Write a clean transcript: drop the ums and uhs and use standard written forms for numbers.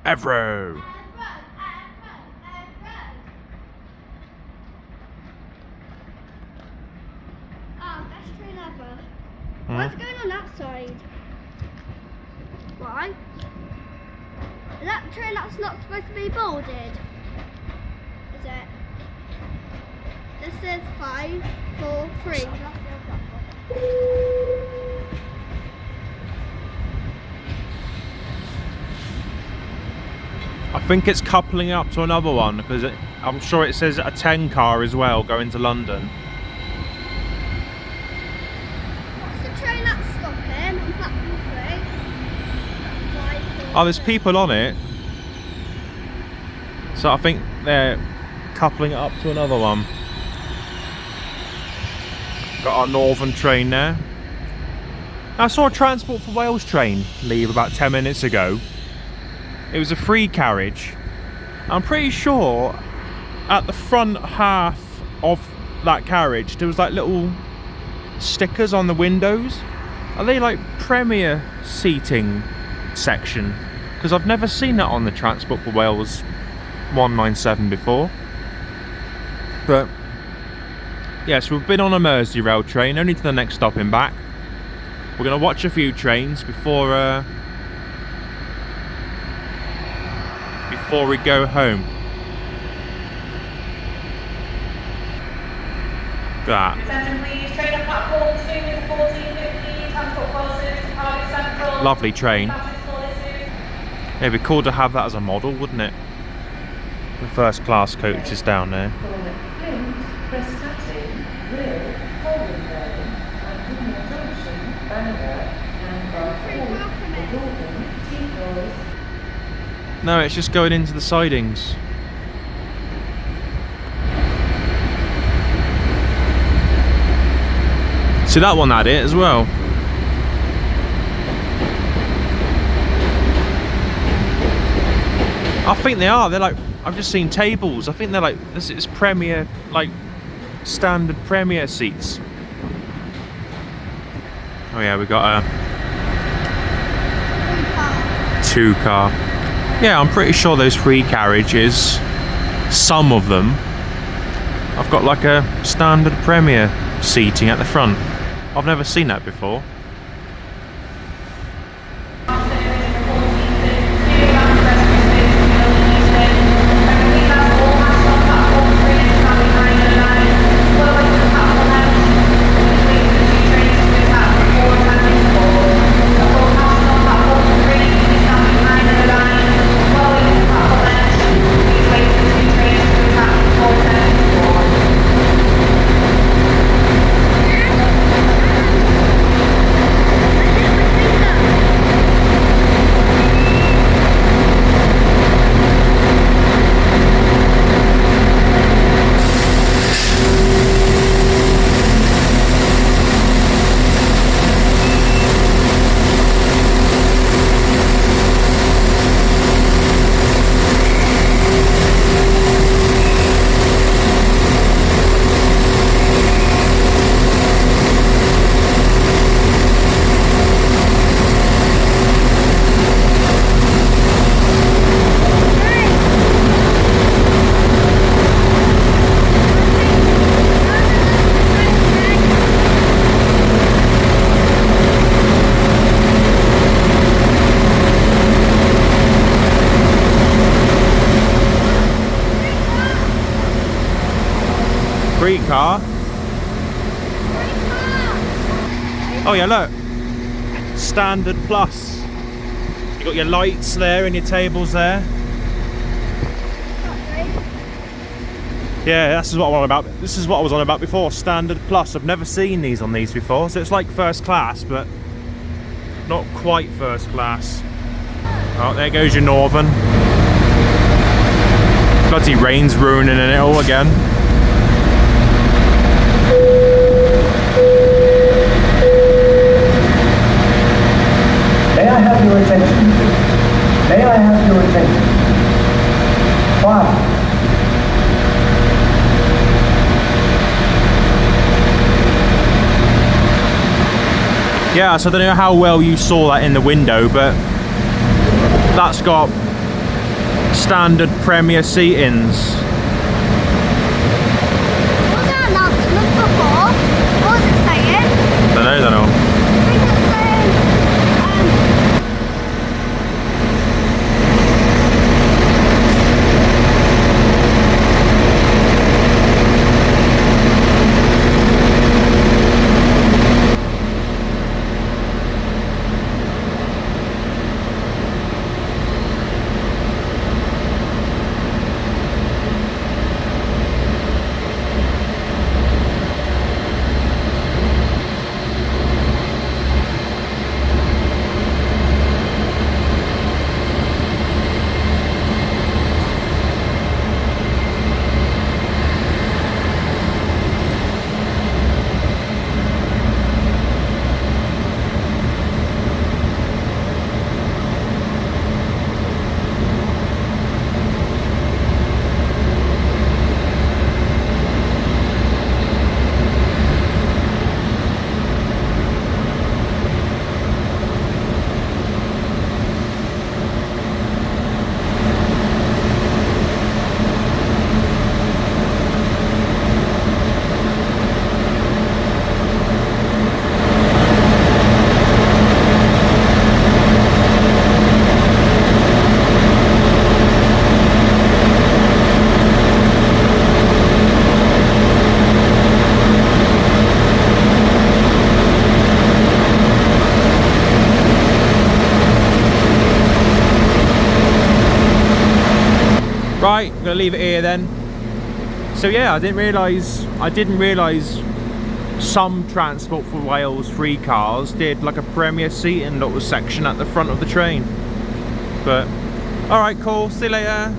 Evero. Best train ever. What's going on that side? Why? Is that train that's not supposed to be boarded? Is it? This is 5, 4, 3. I think it's coupling up to another one because I'm sure it says a 10 car as well going to London. What's the train that's stopping on platform 3? 5, 4, Oh, there's people on it. So I think they're coupling it up to another one. Got our Northern train there. I saw a Transport for Wales train leave about 10 minutes ago. It was a free carriage. I'm pretty sure at the front half of that carriage there was like little stickers on the windows. Are they like premier seating section? Because I've never seen that on the Transport for Wales 197 before. But yes, we've been on a Merseyrail train, only to the next stop and back. We're going to watch a few trains before we go home. Look at that. Attention please, train at platform 2, 1450, Transport for Wales service to Cardiff Central. Lovely train. It'd be cool to have that as a model, wouldn't it? The first class coaches down there. No, it's just going into the sidings. See, that one had it as well. I think they are. They're like, I've just seen tables. I think they're like, this is premier, like standard premier seats. Oh yeah, we got a 2 car. Yeah, I'm pretty sure those free carriages, some of them, I've got like a standard premier seating at the front. I've never seen that before. Free car. Oh yeah, look. Standard plus. You got your lights there and your tables there. Yeah, this is what I'm on about. This is what I was on about before. Standard plus. I've never seen these on these before, so it's like first class, but not quite first class. Oh, there goes your Northern. Bloody rain's ruining it all again. May I have your attention, please? May I have your attention? 5. Yeah, so I don't know how well you saw that in the window, but that's got standard Premier seatings. Was there an announcement before? What was it saying? Don't know. I think it's saying, Right, I'm gonna leave it here then. So yeah, I didn't realise some Transport for Wales free cars did like a Premier seating little section at the front of the train. But alright, cool, see you later.